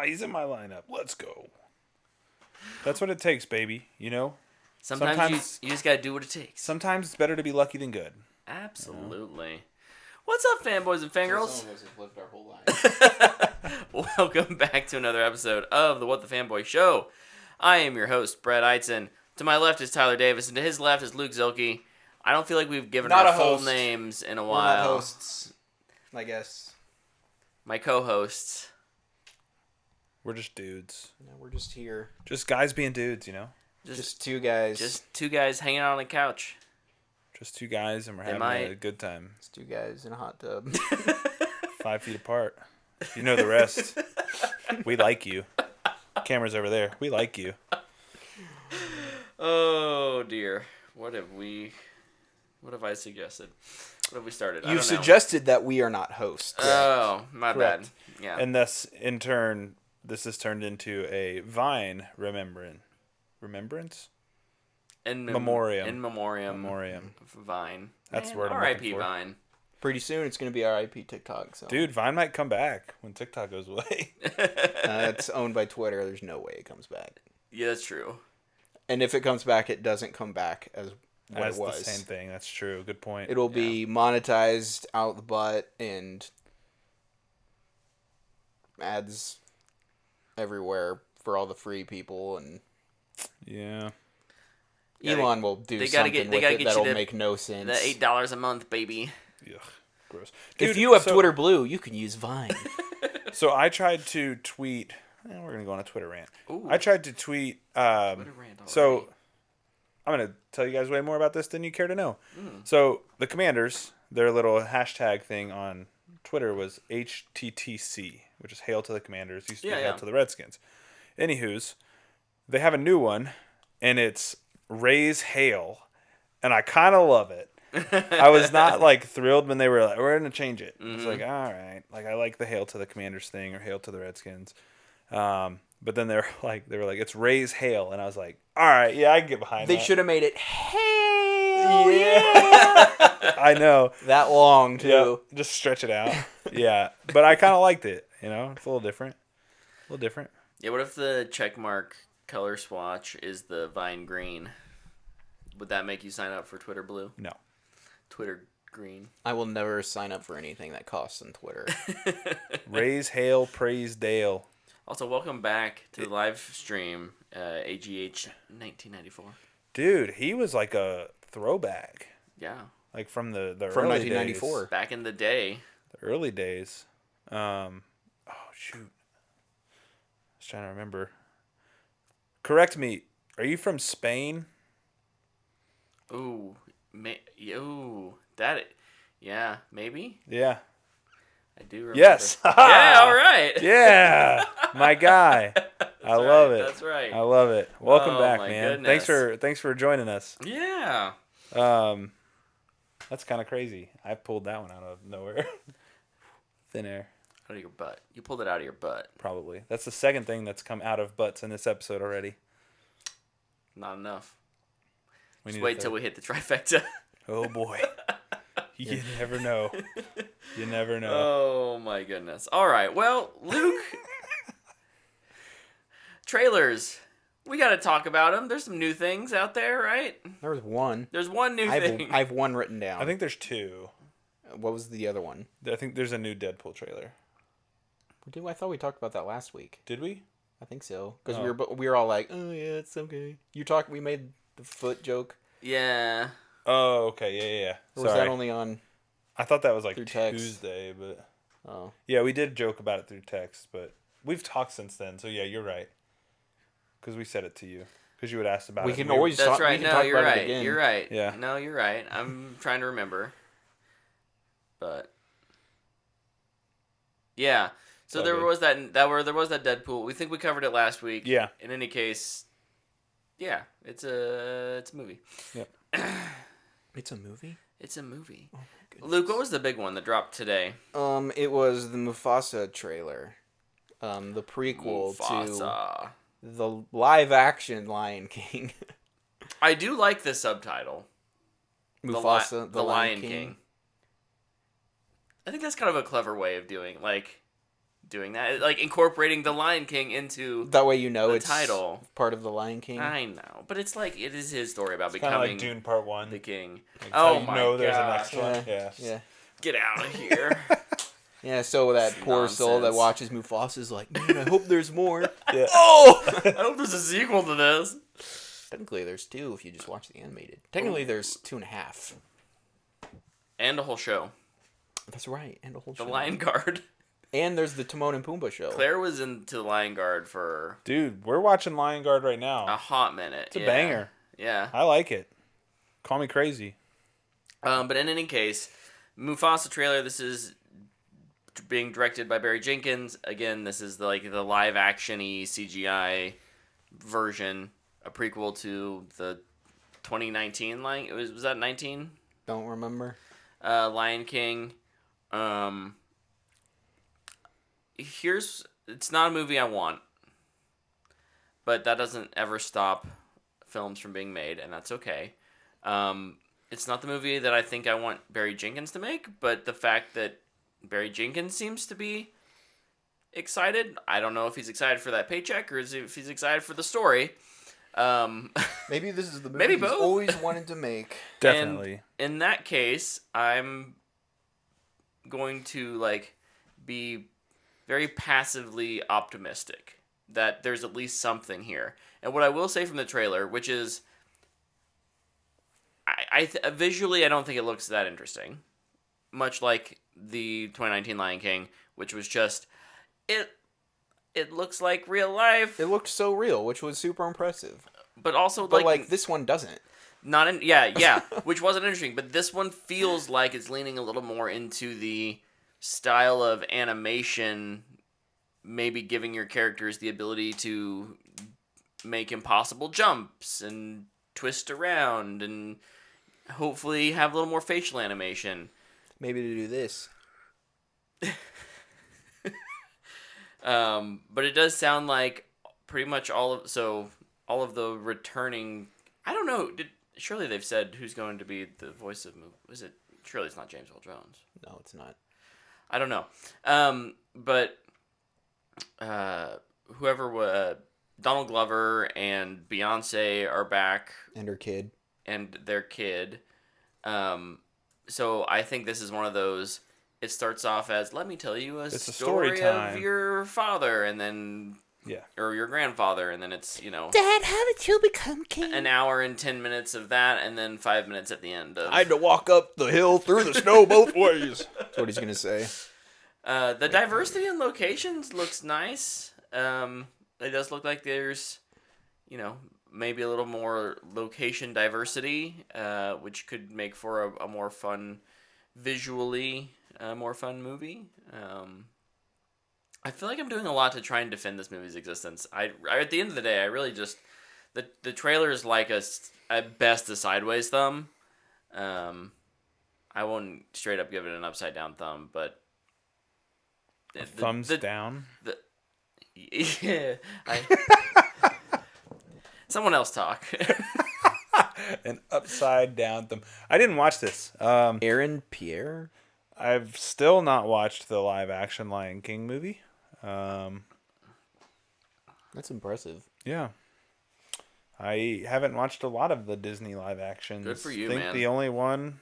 he's in my lineup. Let's go. That's what it takes, baby. You know? Sometimes you just got to do what it takes. Sometimes it's better to be lucky than good. Absolutely. You know? What's up, fanboys and fangirls? Some of us have lived our whole life. Welcome back to another episode of the What the Fanboy Show. I am your host, Brett Eitzen. To my left is Tyler Davis, and to his left is Luke Zilke. I don't feel like we've given our full names in a while. We're not hosts, I guess. My co-hosts. We're just dudes. No, we're just here. Just guys being dudes, you know? Just two guys. Just two guys hanging out on the couch. Just two guys, and we're having a good time. It's two guys in a hot tub. 5 feet apart. You know the rest. We like you. Camera's over there. We like you. Oh, dear. What have I suggested? What have we started? You suggested that we are not hosts. Oh, my Correct. bad. Yeah. And thus, in turn, this has turned into a Vine remembrance? Memoriam. In memoriam. Memoriam. Vine. That's the Man, word I'm R.I.P. looking for. Vine. Pretty soon it's going to be RIP TikTok. So. Dude, Vine might come back when TikTok goes away. It's owned by Twitter. There's no way it comes back. Yeah, that's true. And if it comes back, it doesn't come back as what it was. The same thing. That's true. Good point. It'll be monetized out the butt and ads everywhere for all the free people, and yeah. Elon will do something with it that'll make no sense. The $8 a month, baby. Ugh, gross. Dude, if you have Twitter Blue, you can use Vine. So I tried to tweet. We're gonna go on a Twitter rant. Ooh. I tried to tweet. Twitter rant So I'm gonna tell you guys way more about this than you care to know. So the Commanders, their little hashtag thing on Twitter was HTTC, which is Hail to the Commanders. Used to be Hail to the Redskins. Anywho's, they have a new one, and it's Raise Hail, and I kind of love it. I was not like thrilled when they were like, we're gonna change it. It's like, all right, like I like the Hail to the Commanders thing or Hail to the Redskins. But then they were like, it's Raise Hail, and I was like, all right, yeah, I can get behind that. They should have made it Hail. Yeah. I know. That long too. Yeah, just stretch it out. Yeah, but I kind of liked it. You know, it's a little different. Yeah, what if the checkmark color swatch is the Vine green? Would that make you sign up for Twitter Blue? No. Twitter green. I will never sign up for anything that costs on Twitter. Raise Hail, praise Dale. Also, welcome back to the live stream, AGH 1994. Dude, he was like a throwback. Yeah. Like from the From early 1994. days. Back in the day. The early days. Oh, shoot. I was trying to remember. Correct me. Are you from Spain? Ooh. Yeah, maybe? Yeah. I do remember. Yes. Yeah, all right. Yeah. My guy. I love it. That's right. I love it. Welcome back, my man. goodness. Thanks for joining us. Yeah. That's kind of crazy. I pulled that one out of nowhere. Thin air. Out of your butt. You pulled it out of your butt. Probably. That's the second thing that's come out of butts in this episode already. Not enough. We Just need wait till we hit the trifecta. Oh, boy. You never know. You never know. Oh, my goodness. All right. Well, Luke. Trailers. We got to talk about them. There's some new things out there, right? There was one. There's one new thing. I have one written down. I think there's two. What was the other one? I think there's a new Deadpool trailer. I thought we talked about that last week. Did we? I think so. Because we were all like, oh yeah, it's okay. We made the foot joke. Yeah. Oh, okay. Yeah. Or was that only on? I thought that was like text? Tuesday, but Oh. Yeah, we did joke about it through text, but we've talked since then. So yeah, you're right. Because we said it to you. Because you had asked about it. We can always That's talk. right. We can No, talk you're about right. it again. You're right. Yeah. No, you're right. I'm trying to remember. But yeah. So there was that Deadpool. We think we covered it last week. Yeah. In any case, yeah, it's a movie. Yep. It's a movie? It's a movie. Oh, my goodness. Luke, what was the big one that dropped today? It was the Mufasa trailer. The prequel to the live-action Lion King. I do like the subtitle. Mufasa, the Lion King. I think that's kind of a clever way of doing, like, doing that, like incorporating the Lion King into that way it's title part of the Lion King. I know, but it's like it is his story about it's becoming like Dune Part 1. the king. Like, oh you my know god! There's a next one. Yeah. Get out of here. Yeah, so that poor soul that nonsense. watches Mufasa is like, man, I hope there's more. Yeah. Oh! I hope there's a sequel to this. Technically, there's 2 if you just watch the animated. Technically, there's 2.5. And a whole show. That's right, and a whole The show. Lion Guard. And there's the Timon and Pumbaa show. Claire was into the Lion Guard for Dude, we're watching Lion Guard right now. a hot minute. It's a banger. Yeah. I like it. Call me crazy. But in any case, Mufasa trailer. This is being directed by Barry Jenkins. Again, this is the live action-y CGI version, a prequel to the 2019 Lion. Was that 19? Don't remember. Lion King. It's not a movie I want, but that doesn't ever stop films from being made, and that's okay. It's not the movie that I think I want Barry Jenkins to make, but the fact that Barry Jenkins seems to be excited, I don't know if he's excited for that paycheck or if he's excited for the story. Maybe this is the movie Maybe he's both. always wanted to make. Definitely. And in that case, I'm going to be very passively optimistic that there's at least something here. And what I will say from the trailer, which is, visually, I don't think it looks that interesting. Much like the 2019 Lion King, which was just, it looks like real life. It looked so real, which was super impressive. But also, But this one doesn't. Which wasn't interesting. But this one feels like it's leaning a little more into the style of animation, maybe giving your characters the ability to make impossible jumps and twist around and hopefully have a little more facial animation. Maybe to do this. But it does sound like pretty much all of the returning. I don't know. Surely they've said who's going to be the voice of. Is it? Surely it's not James Earl Jones. No, it's not. I don't know. But whoever Donald Glover and Beyonce are back, And her kid. and their kid. So I think this is one of those. It starts off as, let me tell you a story time. of your father, and then Yeah. or your grandfather, and then it's Dad, how did you become king? an hour and 10 minutes of that, and then 5 minutes at the end of. I had to walk up the hill through the snow both ways. That's what he's gonna say. The diversity in locations looks nice. It does look like there's, maybe a little more location diversity, which could make for a more fun, visually, more fun movie. I feel like I'm doing a lot to try and defend this movie's existence. I at the end of the day, I really just the trailer is like at best a sideways thumb. I won't straight up give it an upside down thumb, but Thumbs down. Yeah, someone else talk. An upside down thumb. I didn't watch this. Aaron Pierre? I've still not watched the live action Lion King movie. That's impressive. Yeah. I haven't watched a lot of the Disney live actions. Good for you, I think man. the only one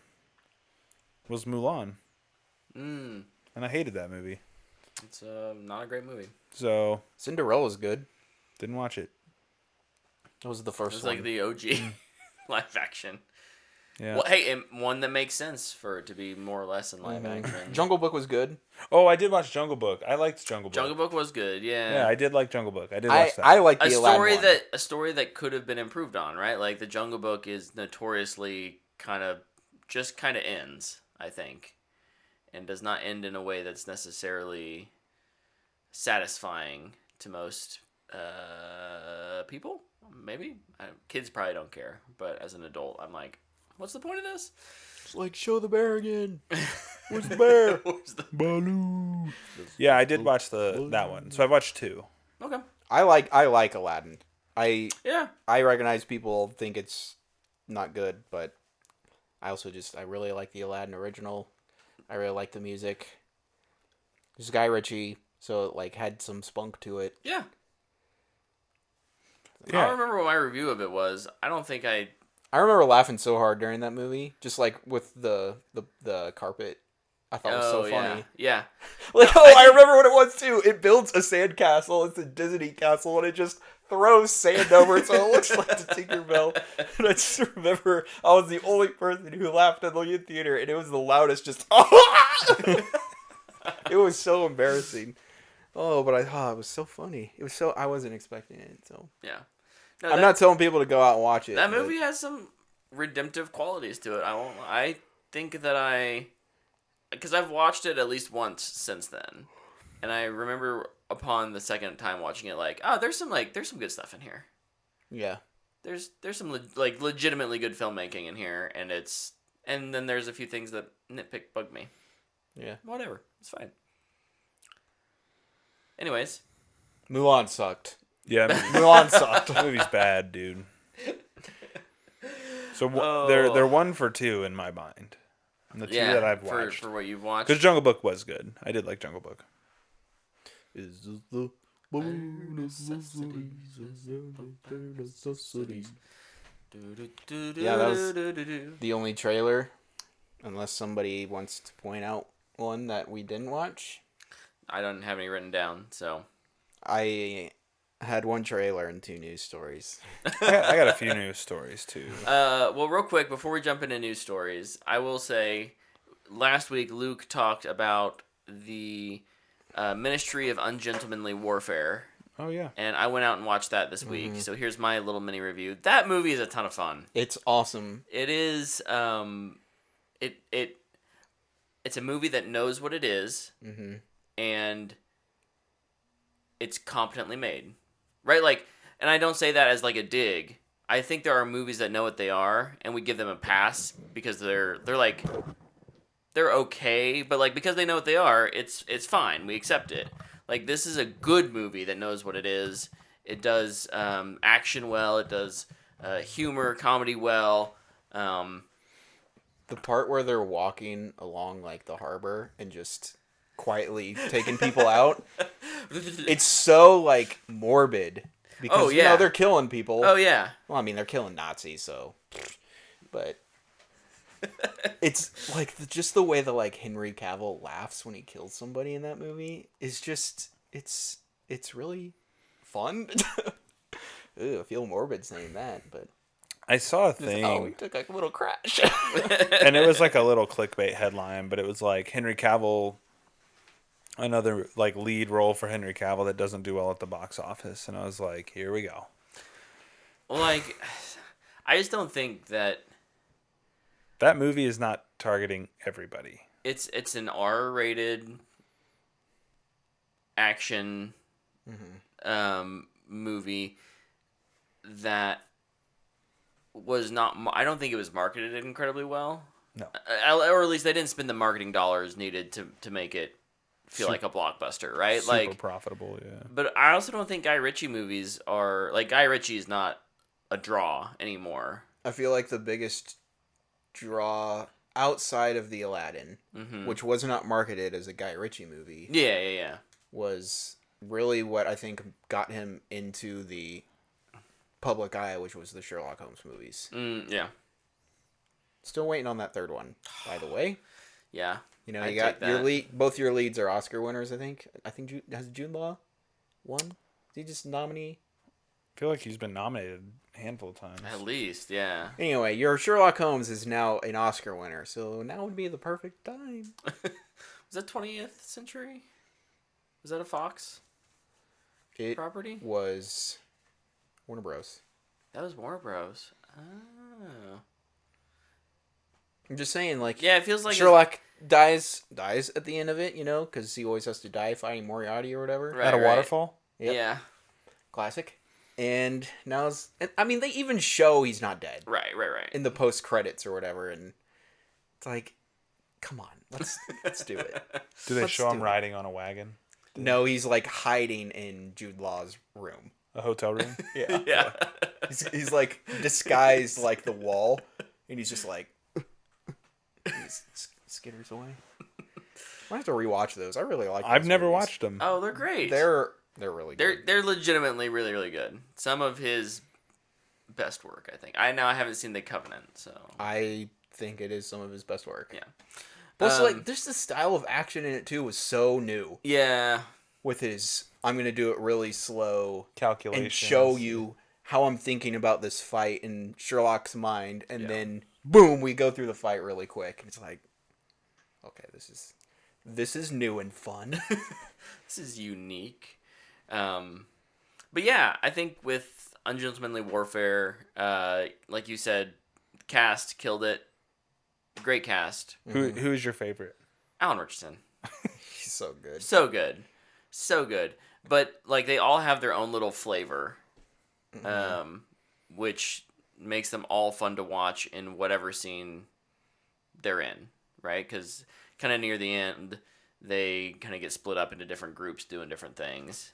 was Mulan. Mm, And I hated that movie. it's not a great movie. So, Cinderella's good. didn't watch it. That was the first It's one. like the OG live action. Yeah. Well, hey, and one that makes sense for it to be more or less in live action. Jungle Book was good. Oh, I did watch Jungle Book. I liked Jungle Book. Jungle Book was good, yeah. Yeah, I did like Jungle Book. I did watch that. I like the a Aladdin one. story that could have been improved on, right? Like the Jungle Book is notoriously kind of ends, I think, and does not end in a way that's necessarily satisfying to most people. Maybe kids probably don't care, but as an adult, I'm like, what's the point of this? It's like, show the bear again. Where's the bear? Where's the- Baloo. Yeah, I did watch that one. So I watched 2. Okay. I like Aladdin. Yeah. I recognize people think it's not good, but I really like the Aladdin original. I really like the music. This Guy Ritchie. so it like had some spunk to it. Yeah. I Yeah. don't remember what my review of it was. I don't think I remember laughing so hard during that movie, just like with the carpet. I thought it was so funny. Yeah. Like, No, I remember what it was too. It builds a sandcastle. It's a Disney castle, and it just throws sand over it, so it looks like the Tinkerbell. And I just remember I was the only person who laughed in the theater, and it was the loudest. Just it was so embarrassing. Oh, but it was so funny. It was so I wasn't expecting it. So Yeah. No, I'm not telling people to go out and watch it. That movie has some redemptive qualities to it. I think that because I've watched it at least once since then, and I remember upon the second time watching it, like, oh, there's some good stuff in here. Yeah. There's some legitimately good filmmaking in here, and then there's a few things that bug me. Yeah. Whatever, it's fine. Anyways, Mulan sucked. Yeah, Mulan sucked. the movie's bad, dude. So they're 1 for 2 in my mind. And the 2 that I've watched. For what you've watched. Because Jungle Book was good. I did like Jungle Book. Is the Yeah, that was the only trailer. Unless somebody wants to point out one that we didn't watch. I don't have any written down, so. I had 1 trailer and 2 news stories. I got a few news stories, too. Well, real quick, before we jump into news stories, I will say, last week Luke talked about the Ministry of Ungentlemanly Warfare. Oh, yeah. And I went out and watched that this week, so here's my little mini review. That movie is a ton of fun. It's awesome. It is, it's a movie that knows what it is, and it's competently made. Right? Like, and I don't say that as like a dig. I think there are movies that know what they are, and we give them a pass because they're okay, but like because they know what they are, it's fine. We accept it. Like, this is a good movie that knows what it is. It does action well. It does humor, comedy well. The part where they're walking along like the harbor and just quietly taking people out, it's so like morbid because you know they're killing people. Oh yeah. Well, I mean they're killing Nazis, so. But it's like just the way that like Henry Cavill laughs when he kills somebody in that movie is just it's really fun. Ew, I feel morbid saying that, but. I saw a thing. Oh, we took like a little crash. And it was like a little clickbait headline, but it was like Henry Cavill, another like lead role for Henry Cavill that doesn't do well at the box office. And I was like, here we go. Like, I just don't think that movie is not targeting everybody. it's an R-rated action movie that was not. I don't think it was marketed incredibly well. No, or at least they didn't spend the marketing dollars needed to make it feel like a blockbuster, right? Super like profitable, yeah. But I also don't think Guy Ritchie movies are like Guy Ritchie is not a draw anymore. I feel like the biggest draw outside of the Aladdin, which was not marketed as a Guy Ritchie movie, Yeah. was really what I think got him into the public eye, which was the Sherlock Holmes movies. Yeah. Still waiting on that 3rd one, by the way. Yeah. You know, you got your lead. Both your leads are Oscar winners. I think has Jude Law won? Is he just nominee? I feel like he's been nominated a handful of times. At least, yeah. Anyway, your Sherlock Holmes is now an Oscar winner, so now would be the perfect time. Was that 20th Century? Was that a Fox property? Was Warner Bros. That was Warner Bros. Oh. I'm just saying, like, yeah, it feels like Sherlock dies at the end of it, you know, because he always has to die fighting Moriarty or whatever. Right, At a waterfall? Yep. Yeah. Classic. And now, I mean, they even show he's not dead. Right. In the post credits or whatever, and it's like, come on, let's do it. Do they show him riding on a wagon? No, he's like hiding in Jude Law's room. A hotel room? Yeah. Yeah. He's like disguised like the wall, and he's just like he skitters away. I have to rewatch those. I really like. I've those never movies. watched them. Oh, they're great. They're really good. They're legitimately really, really good. Some of his best work, I think. I haven't seen The Covenant, so I think it is some of his best work. yeah. Plus, like, just the style of action in it too was so new. Yeah. With his, I'm gonna do it really slow, Calculations. and show you how I'm thinking about this fight in Sherlock's mind, and Yeah. then boom, we go through the fight really quick, and it's like, okay, this is new and fun. This is unique. But yeah, I think with Ungentlemanly Warfare, like you said, cast killed it. Great cast. Who's your favorite? Alan Richardson. He's so good. So good. So good. But like they all have their own little flavor. Which makes them all fun to watch in whatever scene they're in, right? Because kind of near the end, they kind of get split up into different groups doing different things.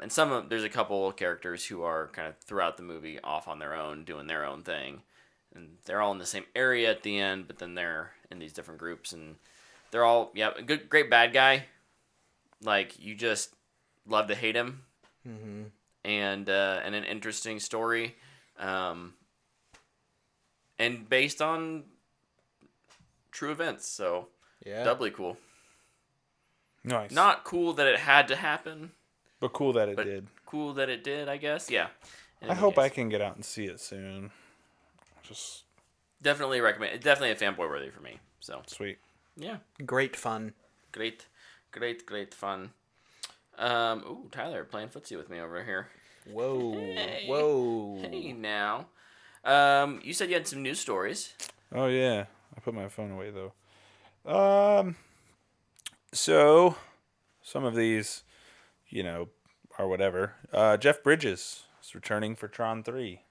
And there's a couple of characters who are kind of throughout the movie off on their own, doing their own thing. And they're all in the same area at the end, but then they're in these different groups. And they're all, great bad guy. Like, you just love to hate him. Mm-hmm. And an interesting story. And based on true events, so Yeah. doubly cool. Nice. Not cool that it had to happen, but cool that it but did. cool that it did, I guess. Yeah. I hope I can get out and see it soon. Just definitely recommend. It's definitely a fanboy worthy for me. So sweet. yeah, Great fun. great fun. Ooh, Tyler playing footsie with me over here. Whoa. Hey. Whoa. Hey now. You said you had some news stories. Oh yeah, I put my phone away though. So some of these, are whatever. Jeff Bridges is returning for Tron 3.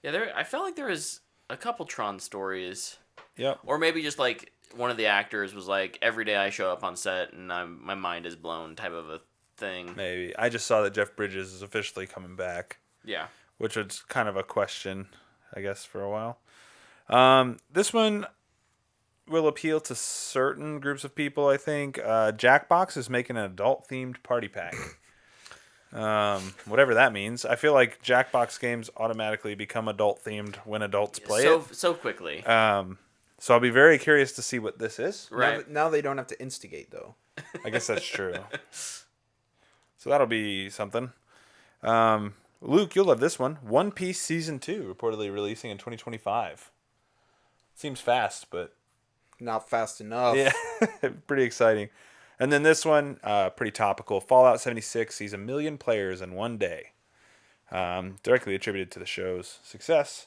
Yeah, I felt like there was a couple Tron stories. Yep. Or maybe just like one of the actors was like, every day I show up on set and my mind is blown type of a thing. Maybe. I just saw that Jeff Bridges is officially coming back, Yeah. which was kind of a question, I guess, for a while. This one will appeal to certain groups of people, I think. Jackbox is making an adult-themed party pack. Whatever that means. I feel like Jackbox games automatically become adult-themed when adults play it. So quickly. So I'll be very curious to see what this is. Right. Now they don't have to instigate, though. I guess that's true. So that'll be something. Luke, you'll love this one. One Piece Season 2 reportedly releasing in 2025. Seems fast, but... Not fast enough. Yeah, pretty exciting. And then this one, pretty topical. Fallout 76 sees 1 million players in one day. Directly attributed to the show's success,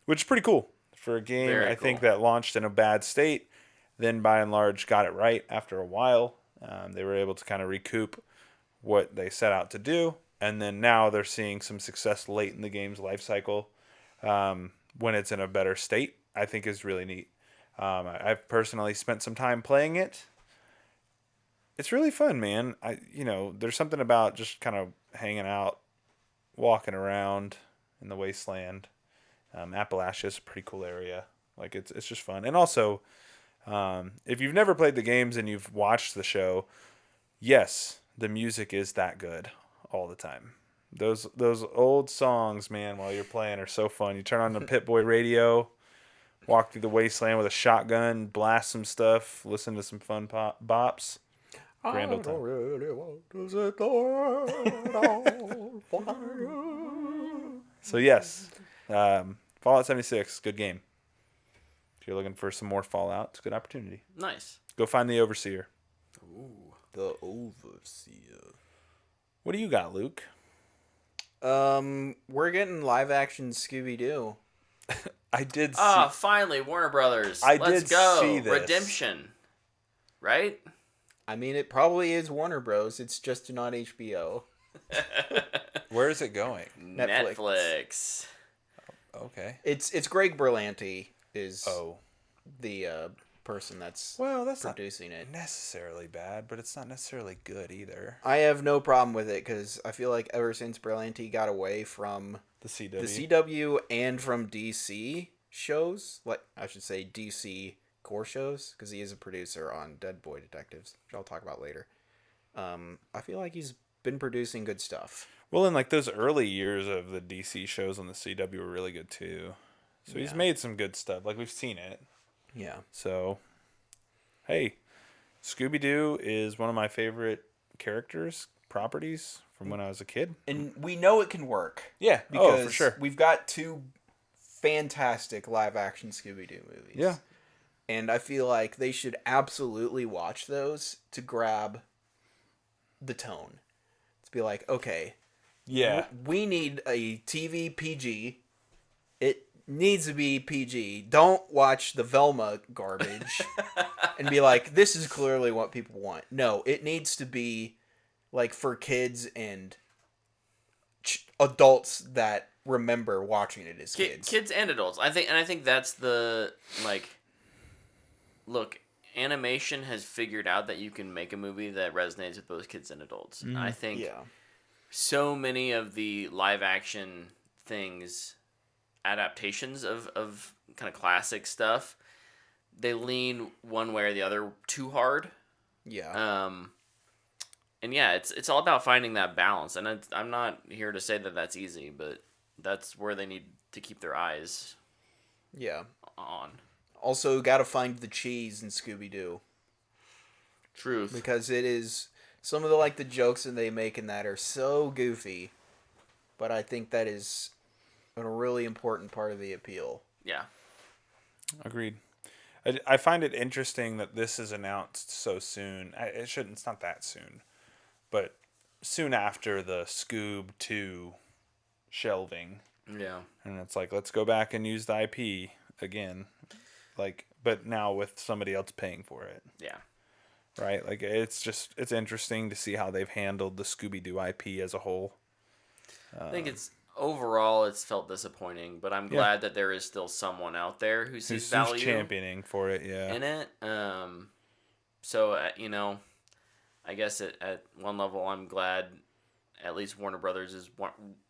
which is pretty cool. For a game, Very I think, cool. that launched in a bad state, then by and large got it right after a while. They were able to kind of recoup what they set out to do, and then now they're seeing some success late in the game's life cycle when it's in a better state, I think is really neat. I've personally spent some time playing it. It's really fun, man. There's something about just kind of hanging out, walking around in the wasteland. Appalachia is a pretty cool area. Like it's just fun. And also, if you've never played the games and you've watched the show, yes, the music is that good all the time. Those old songs, man, while you're playing are so fun. You turn on the Pit-Boy radio, walk through the wasteland with a shotgun, blast some stuff, listen to some fun bops. Grand old time. Really want to set the world on fire. So yes, Fallout 76, good game. If you're looking for some more Fallout, it's a good opportunity. Nice. Go find the Overseer. Ooh. The Overseer. What do you got, Luke? We're getting live action Scooby-Doo. I did see... Finally, Warner Brothers. I Let's did go. see this. Redemption. Right? I mean, it probably is Warner Bros. It's just not HBO. Where is it going? Netflix. Okay. It's Greg Berlanti is Oh. the person that's That's producing it. not necessarily bad, but it's not necessarily good either. I have no problem with it because I feel like ever since Berlanti got away from The CW. the CW and from DC shows, like I should say DC core shows, because he is a producer on Dead Boy Detectives, which I'll talk about later. I feel like he's been producing good stuff. Well, in like those early years of the DC shows on the CW were really good too. So he's made some good stuff. Like we've seen it. Yeah. So, hey, Scooby-Doo is one of my favorite characters, properties from when I was a kid. And we know it can work. Yeah. Because for sure. we've got 2 fantastic live-action Scooby-Doo movies. Yeah. And I feel like they should absolutely watch those to grab the tone. To be like, okay, Yeah. we need a TV PG. It needs to be PG. Don't watch the Velma garbage and be like, this is clearly what people want. No, it needs to be like for kids and adults that remember watching it as kids. Kids and adults. I think that's the look, animation has figured out that you can make a movie that resonates with both kids and adults. Mm-hmm. I think so many of the live action things, adaptations of kind of classic stuff, they lean one way or the other too hard. Yeah. And yeah, it's all about finding that balance. And I'm not here to say that that's easy, but that's where they need to keep their eyes on. Also, got to find the cheese in Scooby-Doo. Truth. Because it is some of the jokes that they make in that are so goofy, but I think that is a really important part of the appeal. Yeah. Agreed. I find it interesting that this is announced so soon. It's not that soon, but soon after the Scoob 2 shelving. Yeah. And it's like, let's go back and use the IP again. Like, but now with somebody else paying for it. Yeah. Right? Like, it's interesting to see how they've handled the Scooby-Doo IP as a whole. I think overall it's felt disappointing, but I'm glad that there is still someone out there who sees value who's championing for it, in it. So I guess at one level I'm glad at least Warner Brothers is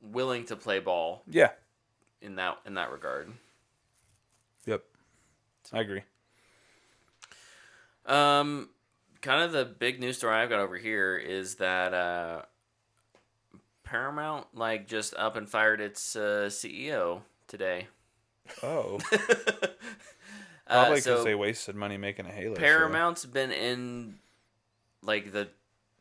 willing to play ball. Yeah. In that regard. Yep. I agree. Kind of the big news story I've got over here is that Paramount just up and fired its CEO today. Oh. Probably because they wasted money making a Halo Paramount's been in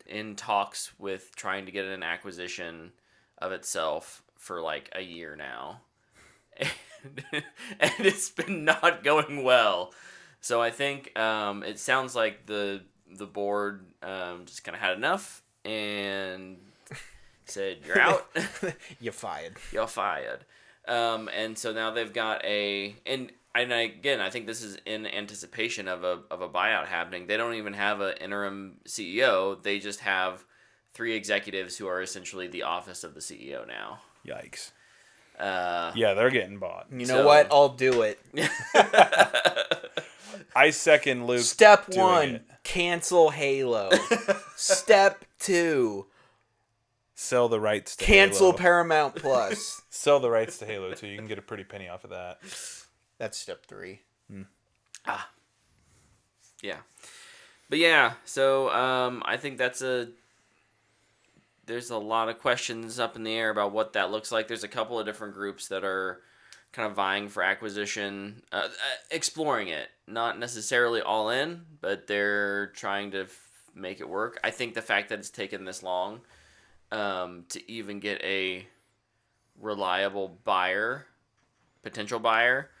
in talks with trying to get an acquisition of itself for a year now. And it's been not going well. So I think it sounds like the board just kind of had enough and said, "You're out. You're fired. You're fired." And so now they've got and again, I think this is in anticipation of a buyout happening. They don't even have an interim CEO. They just have 3 executives who are essentially the office of the CEO now. Yikes. Yeah, they're getting bought. You know what? I'll do it. I second Luke. Step 1, cancel Halo. Step 2, sell the rights to cancel Halo. Paramount Plus. Sell the rights to Halo 2. You can get a pretty penny off of that. That's step 3. Yeah. But yeah, so I think there's a lot of questions up in the air about what that looks like. There's a couple of different groups that are kind of vying for acquisition, exploring it. Not necessarily all in, but they're trying to make it work. I think the fact that it's taken this long to even get a reliable potential buyer,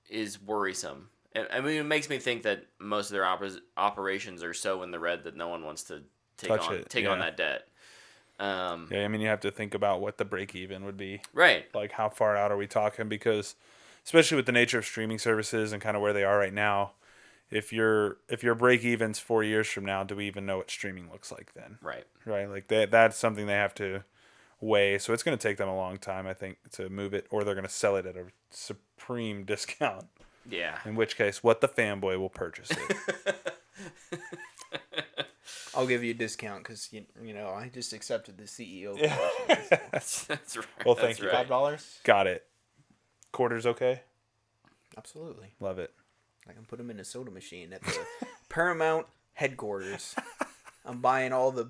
is worrisome. I mean, it makes me think that most of their operations are so in the red that no one wants to take on that debt. Yeah, I mean, you have to think about what the break even would be. Right. Like, how far out are we talking? Because, especially with the nature of streaming services and kind of where they are right now, if your break even's 4 years from now, do we even know what streaming looks like then? Right. Right. Like that's something they have to weigh. So it's going to take them a long time, I think, to move it, or they're going to sell it at a supreme discount. Yeah. In which case, what the fanboy will purchase it. I'll give you a discount because you know I just accepted the CEO. That's right. Well, thank you. $5. Got it. Quarters okay? Absolutely. Love it. I can put them in a soda machine at the Paramount headquarters. I'm buying all the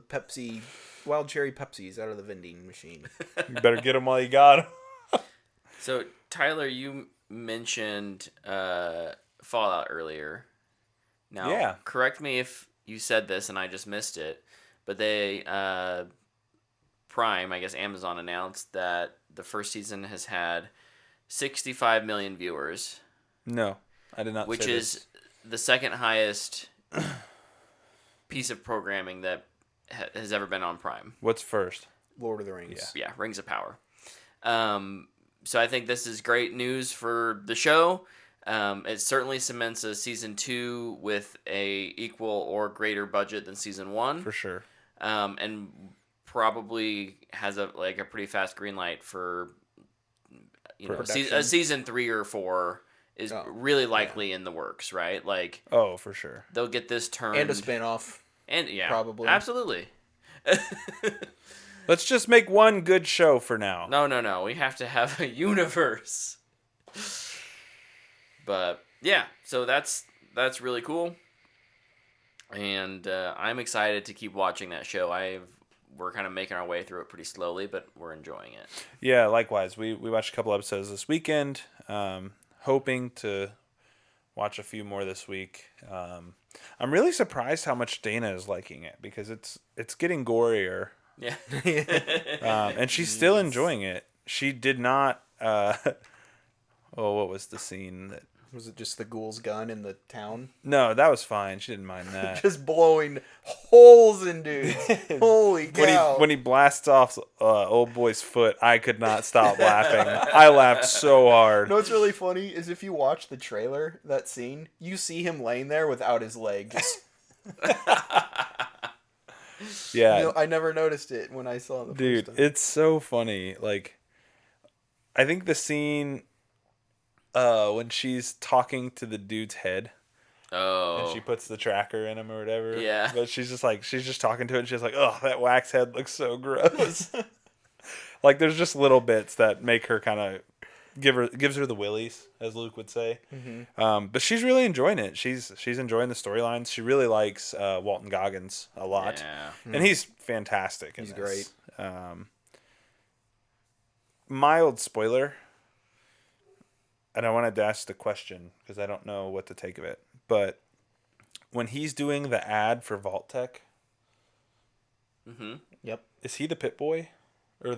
wild cherry Pepsis out of the vending machine. You better get them while you got them. So, Tyler, you mentioned Fallout earlier. Now, Yeah. correct me if you said this and I just missed it, but they, Prime, I guess Amazon announced that the first season has had 65 million viewers. No, I did not. Which say is this. the second highest piece of programming that has ever been on Prime. What's first? Lord of the Rings. Yeah, Rings of Power. So I think this is great news for the show. It certainly cements a season 2 with a equal or greater budget than season 1. For sure. And probably has a pretty fast green light for a season 3 or 4 is really likely in the works, right? Like, oh, for sure. They'll get this turned and a spinoff. And probably absolutely. Let's just make one good show for now. No. We have to have a universe. But yeah, so that's really cool, and I'm excited to keep watching that show. We're kind of making our way through it pretty slowly, but we're enjoying it. Yeah, likewise. We watched a couple episodes this weekend. Hoping to watch a few more this week. I'm really surprised how much Dana is liking it because it's getting gorier. Yeah. And she's still enjoying it. She did not. What was the scene that? Was it just the ghoul's gun in the town? No, that was fine. She didn't mind that. Just blowing holes in dudes. Holy cow. When he blasts off old boy's foot, I could not stop laughing. I laughed so hard. You know what's really funny is if you watch the trailer, that scene, you see him laying there without his leg. Just... Yeah. I never noticed it when I saw it the first time. Dude, it's so funny. Like, I think the scene... when she's talking to the dude's head. Oh. And she puts the tracker in him or whatever. Yeah. But she's just talking to it and she's like, oh, that wax head looks so gross. Like, there's just little bits that make her kind of gives her the willies, as Luke would say. Mm-hmm. But she's really enjoying it. She's enjoying the storylines. She really likes Walton Goggins a lot. Yeah. And he's fantastic. He's great. Mild spoiler. And I wanted to ask the question because I don't know what to take of it. But when he's doing the ad for Vault Tech, Yep. Is he the Pit Boy, or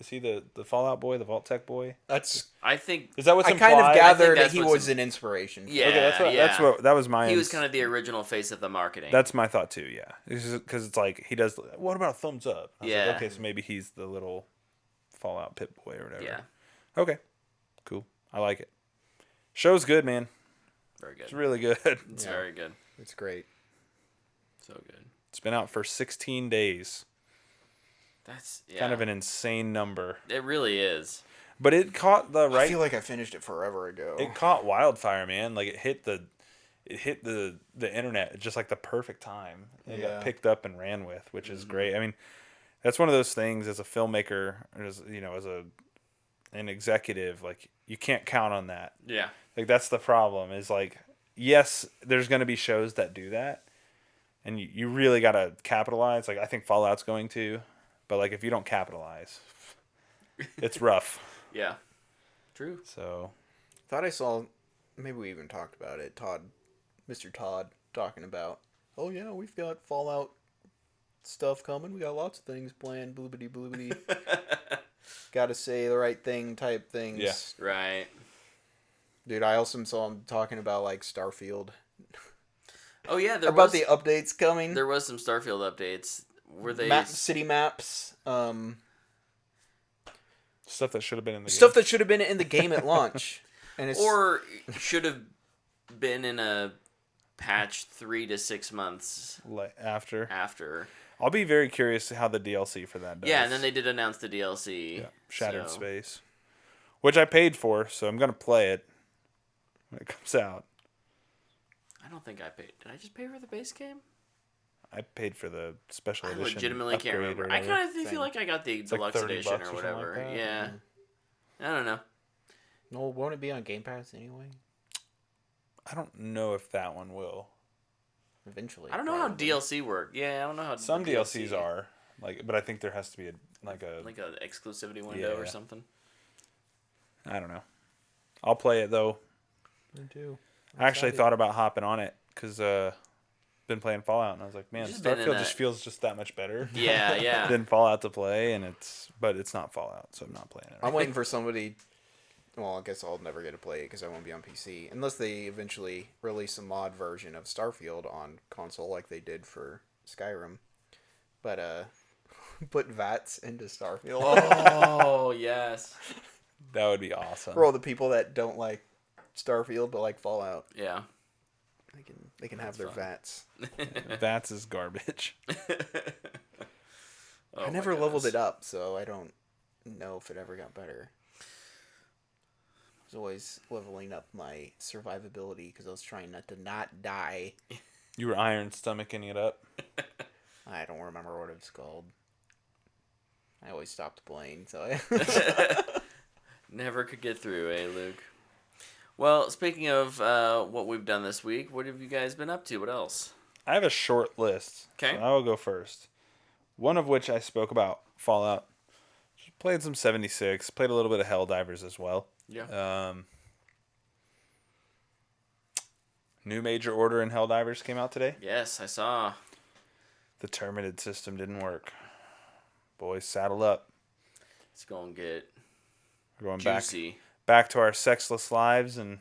is he the Fallout boy, the Vault Tech boy? I think. Is that what's I implied? kind of gathered that that's he was an inspiration. Yeah. Okay, that was my. He was kind of the original face of the marketing. That's my thought too. Yeah, because it's like he does. What about a thumbs up? I was Yeah. Like, okay, so maybe he's the little Fallout Pit Boy or whatever. Yeah. Okay. Cool. I like it. Show's good, man. Very good. It's really good. It's very good. It's great. So good. It's been out for 16 days. That's Kind of an insane number. It really is. But it caught the right. I feel like I finished it forever ago. It caught wildfire, man. Like it hit the internet at just like the perfect time. It got picked up and ran with, which is great. I mean, that's one of those things as a filmmaker, as an executive, like you can't count on that. Yeah. Like that's the problem. Is like, yes, there's going to be shows that do that, and you really got to capitalize. Like I think Fallout's going to, but like if you don't capitalize, it's rough. Yeah. True. So, Thought I saw, maybe we even talked about it. Mr. Todd talking about, oh yeah, we've got Fallout stuff coming. We got lots of things planned. Bloobity bloobity. Got to say the right thing type things. Yeah. Right. Dude, I also saw him talking about like Starfield. Oh yeah, about the updates coming. There was some Starfield updates. Were they city maps? stuff that should have been in the Stuff game. that should have been in the game at launch. And or should have been in a patch 3 to 6 months after. I'll be very curious how the DLC for that does. Yeah, and then they did announce the DLC. Yeah, Shattered Space, which I paid for, so I'm gonna play it when it comes out. I don't think I paid. Did I just pay for the base game? I paid for the special edition. I legitimately can't remember. I kind of feel like I got the deluxe like edition $30 or whatever. like that. Yeah. I don't know. No, won't it be on Game Pass anyway? I don't know if that one will. Eventually. I don't know how DLC work. Yeah, I don't know how Some the DLCs are but I think there has to be like an exclusivity window or something. I don't know. I'll play it though. Me too. I actually thought about hopping on it because been playing Fallout and I was like, man, Starfield just feels just that much better. Yeah. Than Fallout to play, but it's not Fallout, so I'm not playing it. I'm waiting for somebody. Well, I guess I'll never get to play it because I won't be on PC unless they eventually release a mod version of Starfield on console like they did for Skyrim. But put VATS into Starfield. Oh yes. That would be awesome. For all the people that don't like Starfield but like Fallout. Yeah. They can have their VATS. VATS is garbage. I never leveled it up, so I don't know if it ever got better. I was always leveling up my survivability because I was trying not to not die. You were iron stomaching it up. I don't remember what it's called. I always stopped playing, so Never could get through, Luke? Well, speaking of what we've done this week, what have you guys been up to? What else? I have a short list. Okay. So I will go first. One of which I spoke about, Fallout. Played some 76. Played a little bit of Helldivers as well. Yeah. New Major Order in Helldivers came out today. Yes, I saw. The Terminated system didn't work. Boys, saddle up. It's going to get We're going juicy. Back to our sexless lives and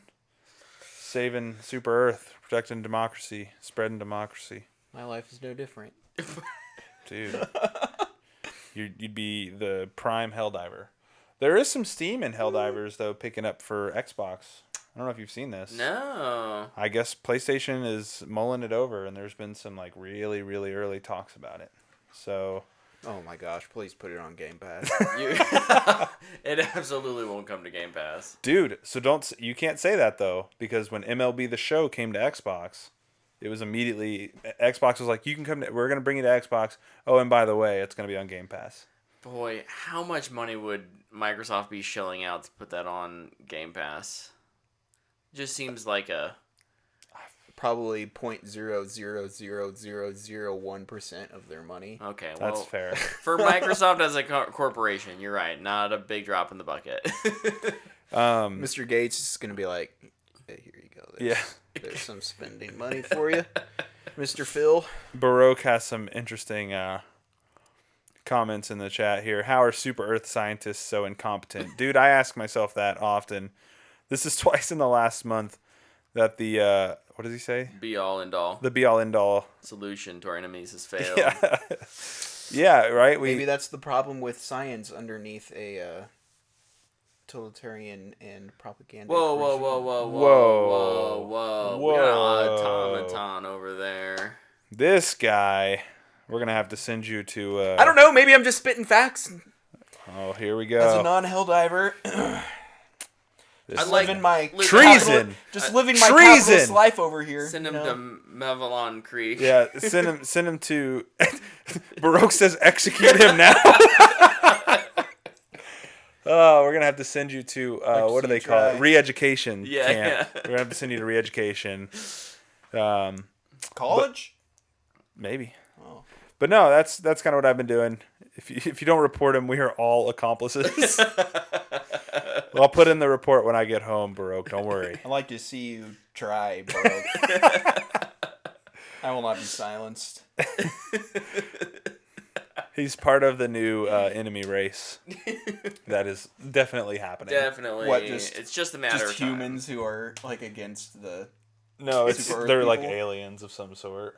saving Super Earth, protecting democracy, spreading democracy. my life is no different. Dude, you'd be the prime Helldiver. There is some Steam in Helldivers though, picking up for Xbox. I don't know if you've seen this. No. I guess PlayStation is mulling it over, and there's been some like really, really early talks about it. So. Oh my gosh! Please put it on Game Pass. It absolutely won't come to Game Pass, Dude, so you can't say that though, because when MLB The Show came to Xbox, it was immediately Xbox was like, "You can come. We're gonna bring you to Xbox. Oh, and by the way, it's gonna be on Game Pass." Boy, how much money would Microsoft be shelling out to put that on Game Pass? Just seems like a Probably 0.00001% of their money. okay. Well, That's fair. For Microsoft as a corporation, you're right. Not a big drop in the bucket. Mr. Gates is going to be like, hey, here you go. There's some spending money for you, Mr. Phil. Baroque has some interesting comments in the chat here. How are Super Earth scientists so incompetent? Dude, I ask myself that often. This is twice in the last month that the what does he say? Be all end all. The be all end all Solution to our enemies has failed. Yeah. Yeah, right. Maybe that's the problem with science underneath a totalitarian and propaganda. Whoa. We got an automaton over there. This guy, we're gonna have to send you to. I don't know. Maybe I'm just spitting facts. Oh, here we go. As a non-helldiver, living my treason. Living my capitalist life over here. Send him to Mavalon Creek. Yeah, send him to. Baroque says, execute him now. Oh, we're gonna have to send you to what do they call it? Re-education camp. Yeah. We're gonna have to send you to re-education. College? Maybe. Oh. But no, that's kind of what I've been doing. If you don't report him, we are all accomplices. Well, I'll put in the report when I get home, Baroque. Don't worry. I'd like to see you try, Baroque. I will not be silenced. He's part of the new enemy race. That is definitely happening. Definitely. It's just a matter of time. humans who are like against the. No, Super Earth they're like people? aliens of some sort.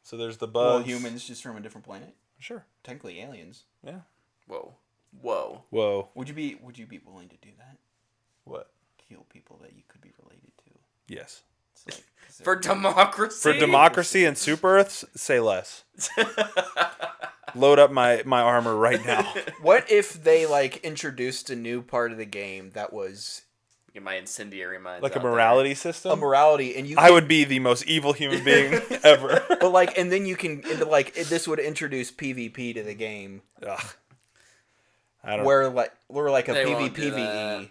So there's the bugs. Well, humans just from a different planet. Sure. Technically aliens. Yeah. Whoa. Whoa. Would you be willing to do that? What? Kill people that you could be related to. Yes. It's like, For democracy. For democracy and Super Earths, say less. Load up my armor right now. What if they like introduced a new part of the game that was Get my incendiary minds. Like a out morality system? a morality, and you? I would be the most evil human being ever. But like, and then you can this would introduce PvP to the game, Ugh. I don't. where like a They won't do PvPvE.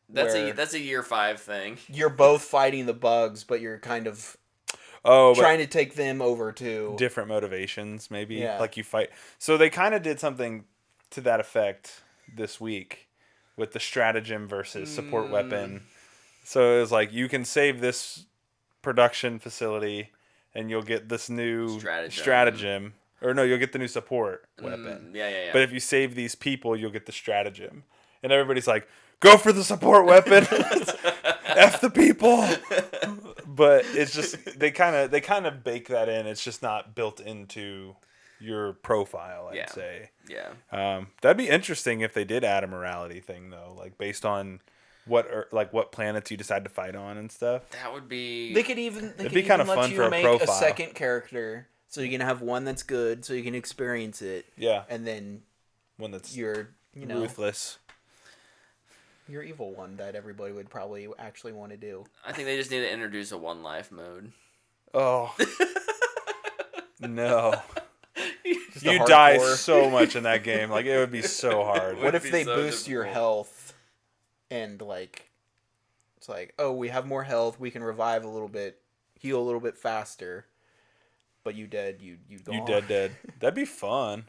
where that's a year 5 thing. you're both fighting the bugs, but you're kind of but trying to take them over too. different motivations, maybe. Yeah. Like you fight. So they kind of did something to that effect this week with the stratagem versus support weapon. So it was like, you can save this production facility and you'll get this new stratagem. Or no, you'll get the new support weapon. Yeah. But if you save these people, you'll get the stratagem. And everybody's like, go for the support weapon. F the people. But it's just they kind of bake that in. It's just not built into your profile, I'd say. Yeah. That'd be interesting if they did add a morality thing though, like based on what planets you decide to fight on and stuff. That would be. They could even It'd be kind of fun for a make profile. a second character, so you can have one that's good, so you can experience it. Yeah. And then One that's your ruthless. your evil one that everybody would probably actually want to do. I think they just need to introduce a 1 life mode. Oh. No. Just You a die hardcore. so much in that game. Like, it would be so hard. What if be they so boost your difficult. health and like it's like, oh, we have more health, we can revive a little bit, heal a little bit faster, but you dead, you gone. You dead. That'd be fun.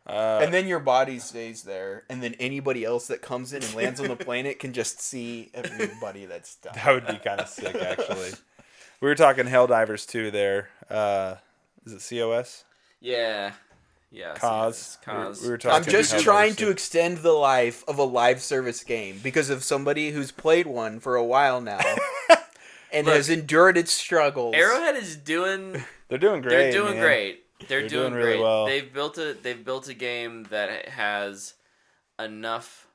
And then your body stays there, and then anybody else that comes in and lands on the planet can just see everybody that's died. That would be kind of sick, actually. We were talking Helldivers 2 there. Is it COS? Yeah. Yeah. Cause. Cause. We were talking I'm just Helldivers trying 2. to extend the life of a live service game because of somebody who's played one for a while now and Look, has endured its struggles. Arrowhead is doing. They're doing great. They're doing man. great. They're doing really great. well. They've built a game that has enough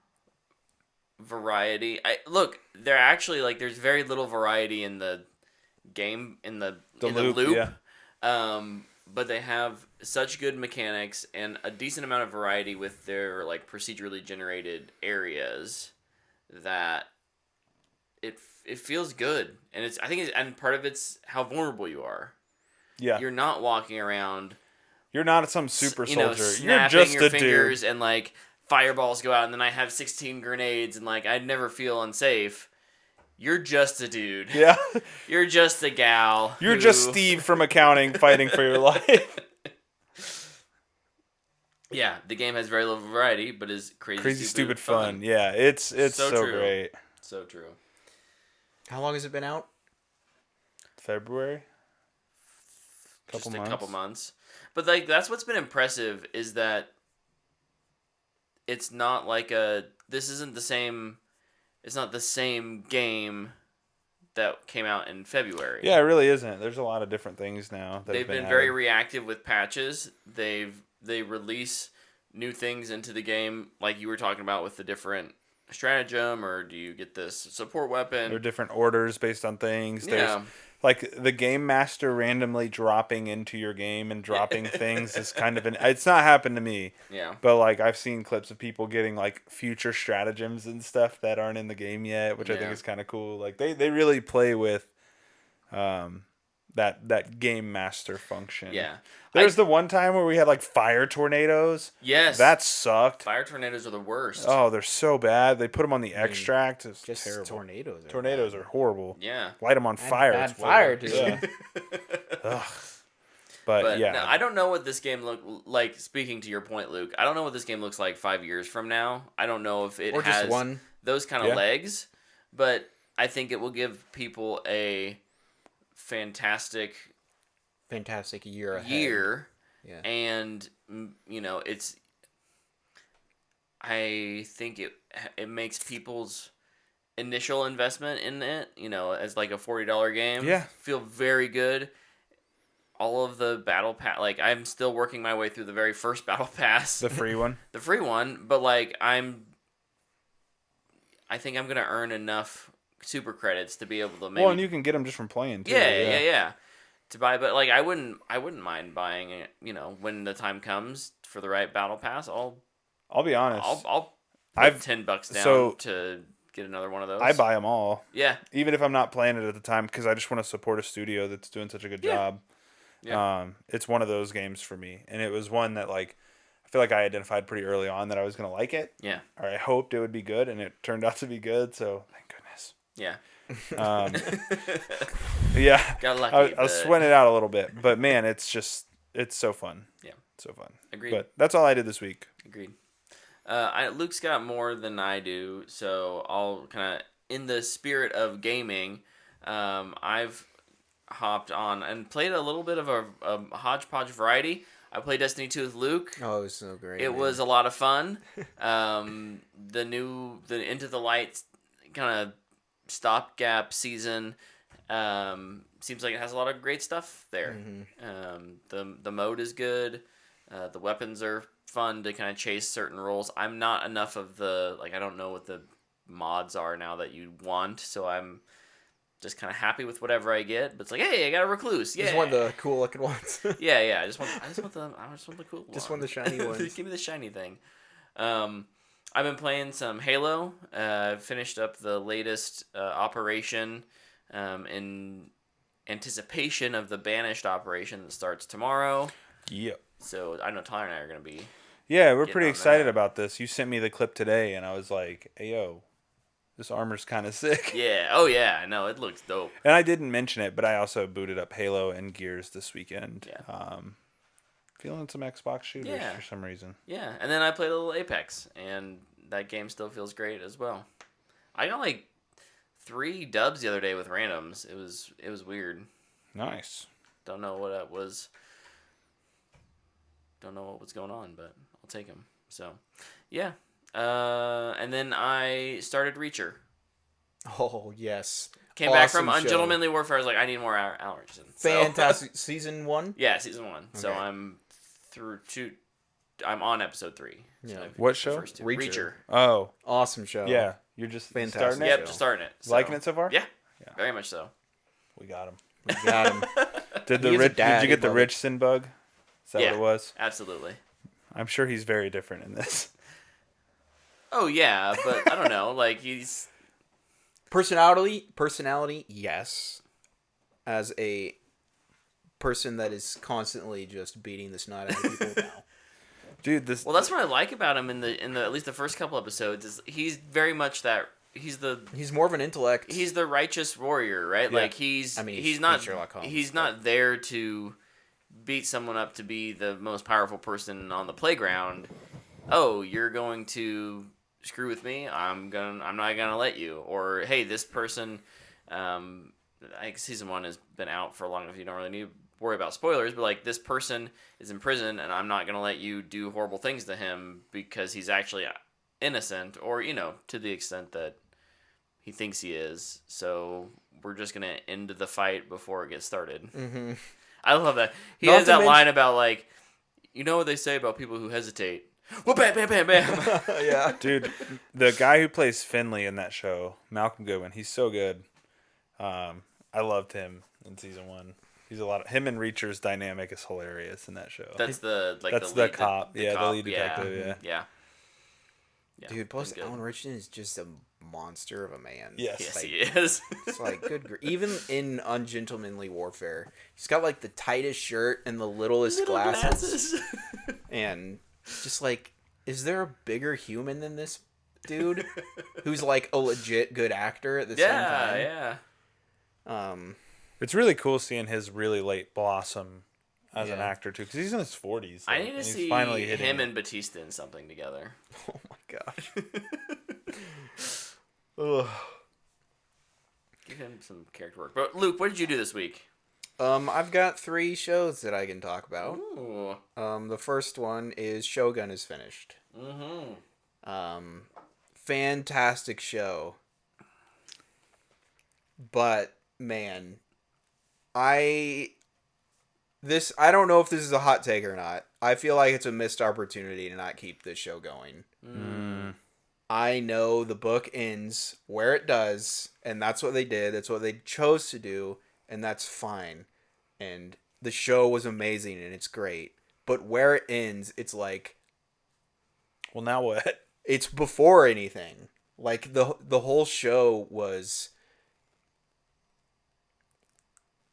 variety. Look, they're actually like there's very little variety in the game in the loop. Yeah. But they have such good mechanics and a decent amount of variety with their like procedurally generated areas that it feels good. And I think and part of it's how vulnerable you are. Yeah. You're not walking around. You're not some super soldier. You're Snapping just your a fingers dude. and like fireballs go out, and then I have 16 grenades, and like I'd never feel unsafe. You're just a dude. Yeah. You're just a gal. You're who- just Steve from accounting fighting for your life. Yeah, the game has very little variety, but is crazy stupid fun. Yeah, it's so true. great. So true. How long has it been out? February? Just a couple months. But like that's what's been impressive is that it's not like this isn't the same. It's not the same game that came out in February. Yeah, it really isn't. There's a lot of different things now. They've been very reactive with patches. They release new things into the game, like you were talking about with the different stratagem, or do you get this support weapon? There are different orders based on things. Yeah. There's like the game master randomly dropping into your game and dropping things is kind of it's not happened to me. Yeah. But like I've seen clips of people getting like future stratagems and stuff that aren't in the game yet, which I think is kind of cool. Like they really play with that game master function. Yeah. There's the one time where we had like fire tornadoes. Yes. That sucked. Fire tornadoes are the worst. Oh, they're so bad. They put them on the extract. It's Just terrible. tornadoes. Tornadoes are horrible. Yeah. Light them on fire. Bad it's fire, horrible. dude. Yeah. Ugh. But yeah. No, I don't know what this game look like. Speaking to your point, Luke, I don't know what this game looks like 5 years from now. I don't know if it Or just has one. those kind of legs, but I think it will give people a fantastic year ahead. Yeah. And it's. I think it makes people's initial investment in it, as like a $40 game, feel very good. All of the battle pass, like I'm still working my way through the very first battle pass, The free one. the free one, but like I think I'm gonna earn enough super credits to be able to maybe. Well, and you can get them just from playing too. Yeah. To buy, but like I wouldn't mind buying it. When the time comes for the right battle pass, I'll be honest. I'll put I've $10 down to get another one of those. I buy them all. Yeah. Even if I'm not playing it at the time, because I just want to support a studio that's doing such a good job. Yeah. It's one of those games for me, and it was one that like I feel like I identified pretty early on that I was gonna like it. Yeah. Or I hoped it would be good, and it turned out to be good. So thank goodness. Yeah. Yeah, Got lucky. I was sweating it out a little bit, but man, it's so fun. Yeah. So fun. Agreed. But that's all I did this week. Agreed. Luke's got more than I do, so I'll kind of, in the spirit of gaming, I've hopped on and played a little bit of a hodgepodge variety. I played Destiny 2 with Luke. Oh, it was so great. It was a lot of fun. The Into the Light kind of stopgap season seems like it has a lot of great stuff there. The mode is good. The weapons are fun to kind of chase certain roles. I'm not enough of the, like, I don't know what the mods are now that you want, so I'm just kind of happy with whatever I get. But it's like, hey, I got a recluse. Yeah, just want the cool looking ones. yeah. I just want the cool one. Just want the shiny ones. Give me the shiny thing. I've been playing some Halo. Finished up the latest operation in anticipation of the Banished operation that starts tomorrow. Yep. So I know Tyler and I are going to be. Yeah, we're pretty on excited that. about this. You sent me the clip today, and I was like, "Hey, yo, this armor's kind of sick." Yeah. Oh yeah. I know, it looks dope. And I didn't mention it, but I also booted up Halo and Gears this weekend. Yeah. Feeling some Xbox shooters Yeah. for some reason. Yeah, and then I played a little Apex, and that game still feels great as well. I got like 3 dubs the other day with randoms. It was weird. Nice. Don't know what it was. Don't know what was going on, but I'll take them. So, yeah. And then I started Reacher. Oh, yes. Came back from Awesome show. Ungentlemanly Warfare. I was like, I need more hours. So- Fantastic. Season 1? Yeah, season 1. So Okay. I'm through 2. I'm on episode 3. So Yeah. I've What finished the show? first 2. Reacher. Reacher. Oh, Awesome show. yeah. You're just Fantastic. starting it? Yep, show. just starting it. So. Liking it so far? Yeah. Yeah. Very much so. We got him. We got him. Did He is a did dad, you get the he loves it. Richson bug? Is that Yeah. what it was? Absolutely. I'm sure he's very different in this. Oh yeah, but I don't know. Like he's Personality, yes. As a person that is constantly just beating the snot out of people now. Dude, this well. That's what I like about him in the at least the first couple episodes is he's very much that He's more of an intellect. he's the righteous warrior, right? Yeah. Like he's he's not Sherlock Holmes, he's but- not there to beat someone up to be the most powerful person on the playground. Oh, you're going to screw with me? I'm not gonna let you. Or hey, this person, I think season 1 has been out for long enough. You don't really need to worry about spoilers. But like this person is in prison, and I'm not gonna let you do horrible things to him because he's actually innocent, or to the extent that he thinks he is. So we're just gonna end the fight before it gets started. Mm-hmm. I love that. He Not has to that mention- line about like, you know what they say about people who hesitate. Well, bam, bam, bam, bam. Yeah. dude, the guy who plays Finley in that show, Malcolm Goodwin, he's so good. I loved him in season 1. He's him and Reacher's dynamic is hilarious in that show. That's the the cop. The Yeah, the cop, lead detective, yeah. Yeah. Dude, plus that's good. Alan Richardson is just a monster of a man. Yes. Yes, Like, he is. it's like good. Even in Ungentlemanly Warfare, he's got like the tightest shirt and the littlest Little glasses. And just like, is there a bigger human than this dude? Who's like a legit good actor at the same time? Yeah. It's really cool seeing his really late blossom as an Yeah. actor too, because he's in his 40s. I like, need to and he's see finally hitting him it. and Batista in something together. Oh my gosh. Ugh. Give him some character work. But Luke, what did you do this week? I've got 3 shows that I can talk about. Ooh. The first one is Shogun is finished. Mm-hmm. Fantastic show. But man, I don't know if this is a hot take or not. I feel like it's a missed opportunity to not keep this show going. I know the book ends where it does, and that's what they did. That's what they chose to do, and that's fine. And the show was amazing, and it's great. But where it ends, it's like, Well, now what? it's before anything. Like the whole show was,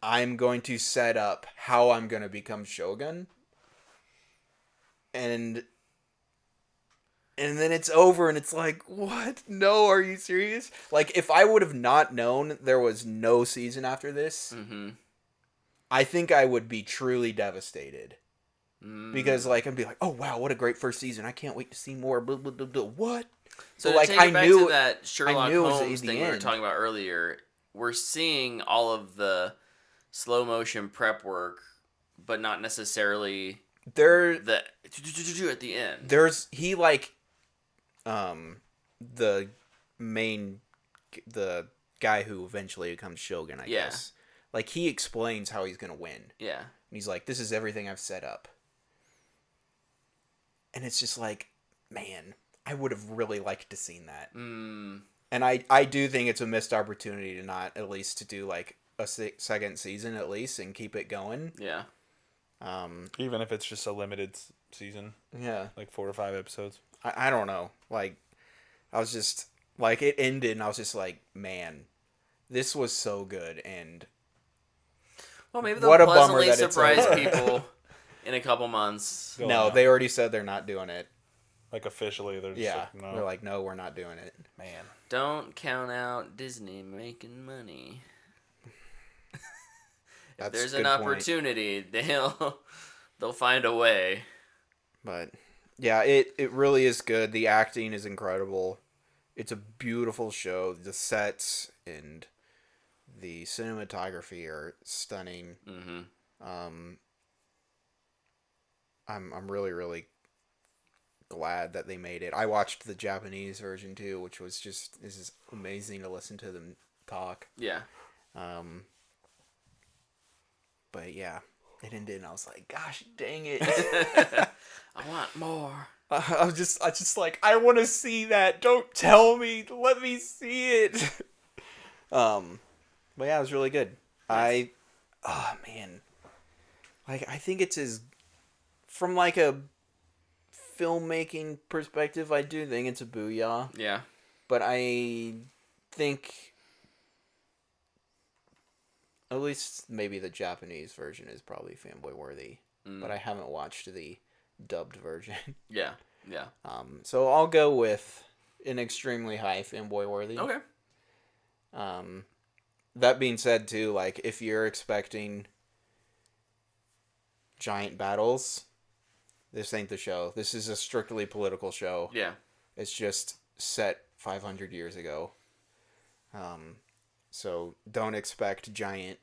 I'm going to set up how I'm going to become Shogun. And And then it's over, and it's like, what? No, are you serious? Like, if I would have not known there was no season after this, I think I would be truly devastated. Because, like, I'd be like, oh, wow, what a great first season. I can't wait to see more. Blah, blah, blah, blah. What? So but, to like, take it back to that Sherlock Holmes the thing we were end. talking about earlier, we're seeing all of the slow motion prep work, but not necessarily There, the at the end. there's, he, like, the the guy who eventually becomes Shogun, I guess. Like, he explains how he's going to win. Yeah. And he's like, this is everything I've set up. And it's just like, man, I would have really liked to seen that. And I do think it's a missed opportunity to not at least to do like a second season at least and keep it going. Yeah. Even if it's just a limited season. Yeah. Like 4 or 5 episodes. I don't know. Like, I was just, like, it ended and I was just like, man, this was so good. And well, maybe they'll pleasantly surprise over. people in a couple months. No, they already said they're not doing it. Like, officially, they're just like, no. They're like, no, we're not doing it. Man. Don't count out Disney making money. If there's an opportunity, they'll find a way. But yeah, it really is good. The acting is incredible. It's a beautiful show. The sets and the cinematography are stunning. I'm really, really glad that they made it. I watched the Japanese version too, which was just, this is amazing to listen to them talk. Yeah. But yeah, it ended and I was like, gosh dang it. I want more. I just like, I want to see that. Don't tell me. Let me see it. But yeah, it was really good. Nice. Oh man. Like, I think it's from like a filmmaking perspective, I do think it's a booyah. Yeah. But I think at least maybe the Japanese version is probably fanboy worthy. But I haven't watched the dubbed version. Yeah. Yeah. So I'll go with an extremely high fanboy worthy. Okay. That being said too, like, if you're expecting giant battles, this ain't the show. This is a strictly political show. Yeah. It's just set 500 years ago. So don't expect giant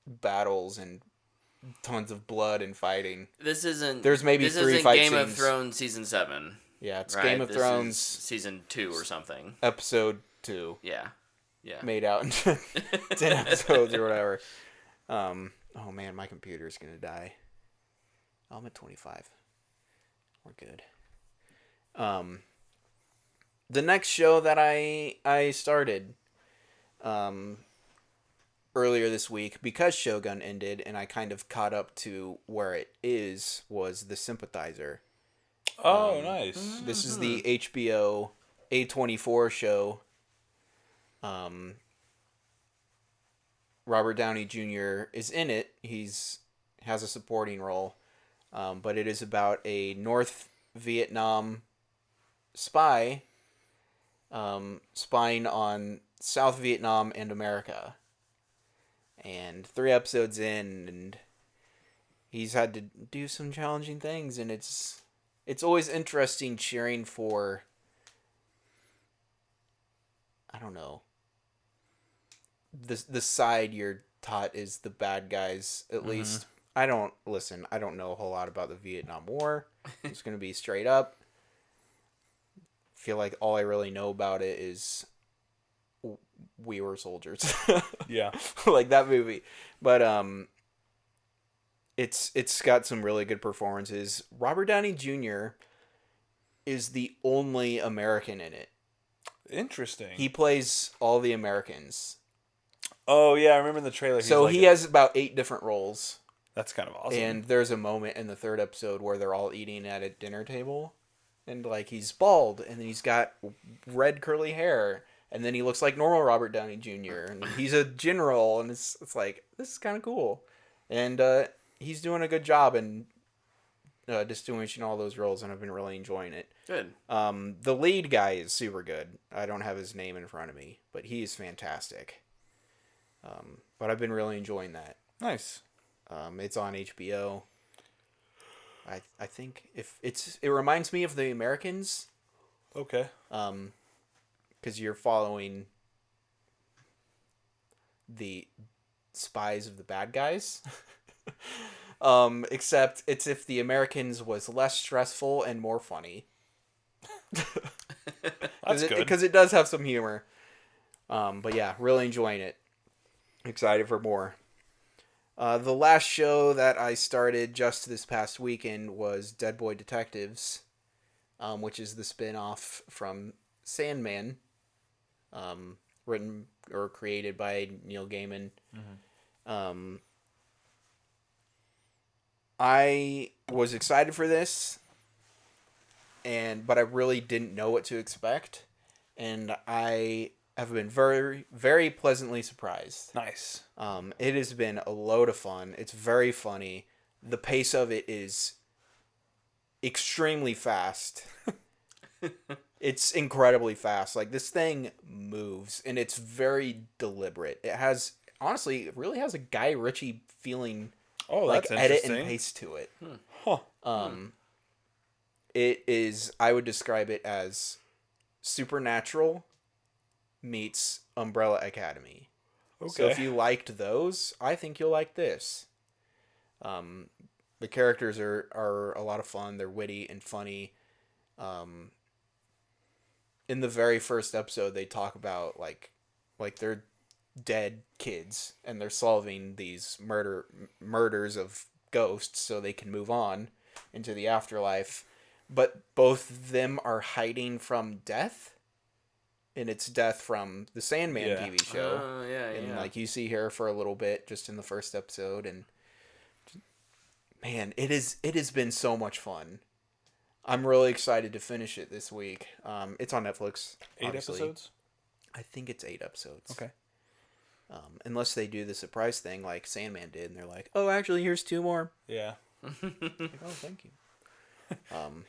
battles and tons of blood and fighting. This isn't. There's maybe this 3 isn't fight Game scenes. of Thrones season 7. Yeah, it's right? Game of This Thrones is season 2 or something. episode 2. Yeah. Yeah. Made out into 10 episodes or whatever. Oh man, my computer's gonna die. Oh, I'm at 25. We're good. The next show that I started earlier this week, because Shogun ended and I kind of caught up to where it is, was The Sympathizer. Oh, nice. This is the HBO A24 show. Robert Downey Jr. is in it. Has a supporting role. But it is about a North Vietnam spy spying on South Vietnam and America. And 3 episodes in, and he's had to do some challenging things, and it's always interesting cheering for, I don't know, the side you're taught is the bad guys, at least. I don't know a whole lot about the Vietnam War. I'm just going to be straight up. Feel like all I really know about it is we were soldiers. Yeah. Like that movie. But it's got some really good performances. Robert Downey Jr. is the only American in it. Interesting. He plays all the Americans. Oh, yeah, I remember in the trailer. So he has about 8 different roles. That's kind of awesome. And there's a moment in the 3rd episode where they're all eating at a dinner table. And, like, he's bald, and then he's got red curly hair, and then he looks like normal Robert Downey Jr., and he's a general, and it's like, this is kind of cool. And he's doing a good job, and distinguishing all those roles, and I've been really enjoying it. Good. The lead guy is super good. I don't have his name in front of me, but he's fantastic. But I've been really enjoying that. Nice. It's on HBO. I think it reminds me of The Americans. Okay. Because you're following the spies of the bad guys. Except it's if The Americans was less stressful and more funny. That's good. Because it does have some humor. But yeah, really enjoying it. Excited for more. The last show that I started just this past weekend was Dead Boy Detectives, which is the spin-off from Sandman, written or created by Neil Gaiman. Mm-hmm. I was excited for this, but I really didn't know what to expect, and I have been very, very pleasantly surprised. Nice. It has been a load of fun. It's very funny. The pace of it is extremely fast. It's incredibly fast. Like, this thing moves, and it's very deliberate. It has, honestly, it really has a Guy Ritchie feeling. Oh, that's edit interesting. and pace to it. Huh. It is, I would describe it as Supernatural meets Umbrella Academy. Okay. So if you liked those, I think you'll like this. The characters are a lot of fun. They're witty and funny. In the very first episode, they talk about like they're dead kids and they're solving these murders of ghosts so they can move on into the afterlife, but both of them are hiding from death, and it's death from the Sandman TV show. And like, you see her for a little bit just in the first episode, and man, it has been so much fun. I'm really excited to finish it this week. It's on Netflix. 8 obviously. episodes? I think it's 8 episodes. Okay. Unless they do the surprise thing like Sandman did, and they're like, "Oh, actually, here's 2 more." Yeah. Like, oh, thank you.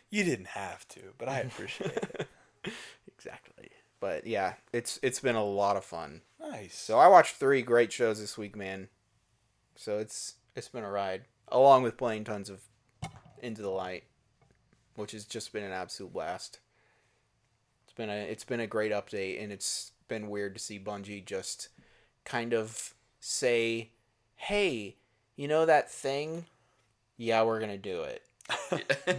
You didn't have to, but I appreciate it. Exactly. But yeah, it's been a lot of fun. Nice. So I watched 3 great shows this week, man. So it's been a ride, along with playing tons of Into the Light, which has just been an absolute blast. It's been a great update, and it's been weird to see Bungie just kind of say, "Hey, you know that thing? Yeah, we're gonna do it."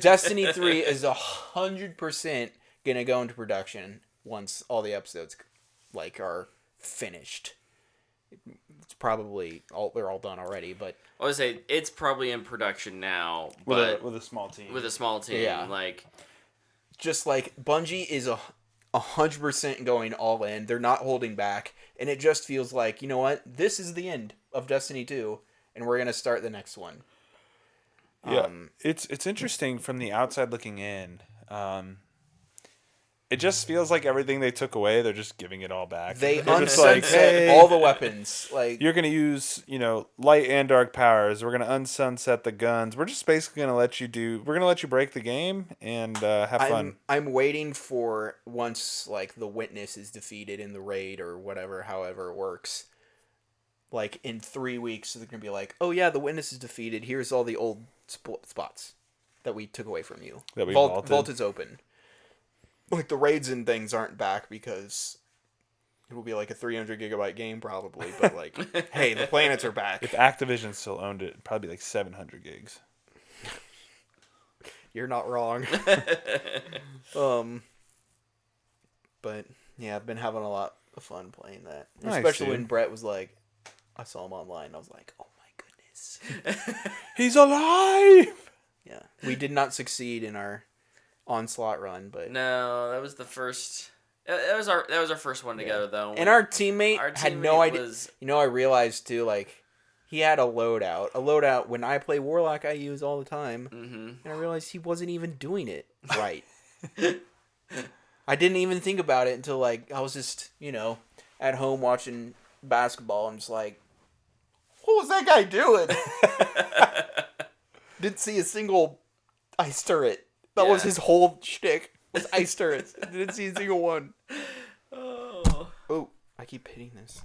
Destiny 3 is 100% gonna go into production once all the episodes are finished. It's probably they're all done already, but I would say it's probably in production now, with but a small team. with a small team, Yeah. like just like Bungie is 100% going all in. They're not holding back, and it just feels like, you know what? This is the end of Destiny 2, and we're gonna start the next one. Yeah, it's interesting from the outside looking in. It just feels like everything they took away, they're just giving it all back. They They're just like, unsunset hey, all the weapons. Like, you're gonna use, light and dark powers. We're gonna unsunset the guns. We're just basically gonna let you break the game and have fun. I'm waiting for once like the Witness is defeated in the raid or whatever, however it works. Like in 3 weeks, they're gonna be like, "Oh yeah, the Witness is defeated. Here's all the old spots that we took away from you. That we Vault is open." Like, the raids and things aren't back because it will be like a 300 gigabyte game probably, but like, hey, the planets are back. If Activision still owned it, it'd probably be like 700 gigs. You're not wrong. But yeah, I've been having a lot of fun playing that. Nice, especially dude. when Brett was like, I saw him online, I was like, oh my goodness. He's alive! Yeah. We did not succeed in our onslaught run, but no, that was the first. That was our first one together though. And our teammate had no idea. I realized too, like, he had a loadout. A loadout when I play Warlock, I use all the time. Mm-hmm. And I realized he wasn't even doing it right. I didn't even think about it until, like, I was just, at home watching basketball. I'm just like, what was that guy doing? Didn't see a single ice turret. That was Yeah. his whole shtick. Was ice turrets. I didn't see a single one. Oh, I keep hitting this.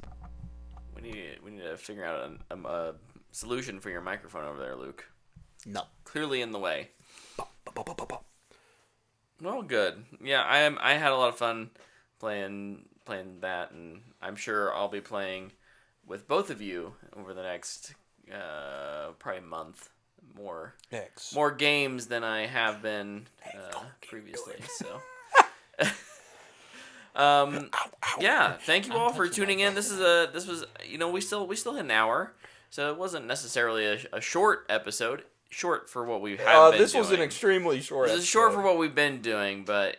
We need to figure out a solution for your microphone over there, Luke. No. Clearly in the way. Well, good. Yeah, I had a lot of fun playing that, and I'm sure I'll be playing with both of you over the next probably month. More games than I have been previously. So. Yeah, thank you all for tuning in. This was we still hit an hour, so it wasn't necessarily a short episode. Short for what we have been This doing. was an extremely short This is short for what we've been doing, but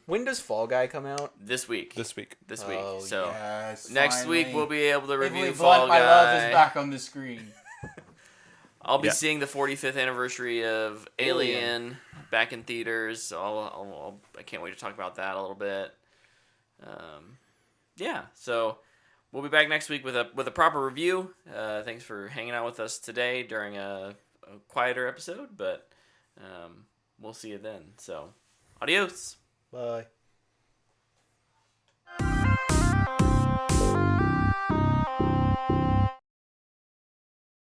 when does Fall Guy come out? this week. Oh, So yes, next finally. week we'll be able to review Italy Fall Blood, my love is Guy. back on the screen. I'll be seeing the 45th anniversary of Alien back in theaters. So I can't wait to talk about that a little bit. Yeah, so we'll be back next week with a proper review. Thanks for hanging out with us today during a quieter episode, but we'll see you then. So, adios. Bye.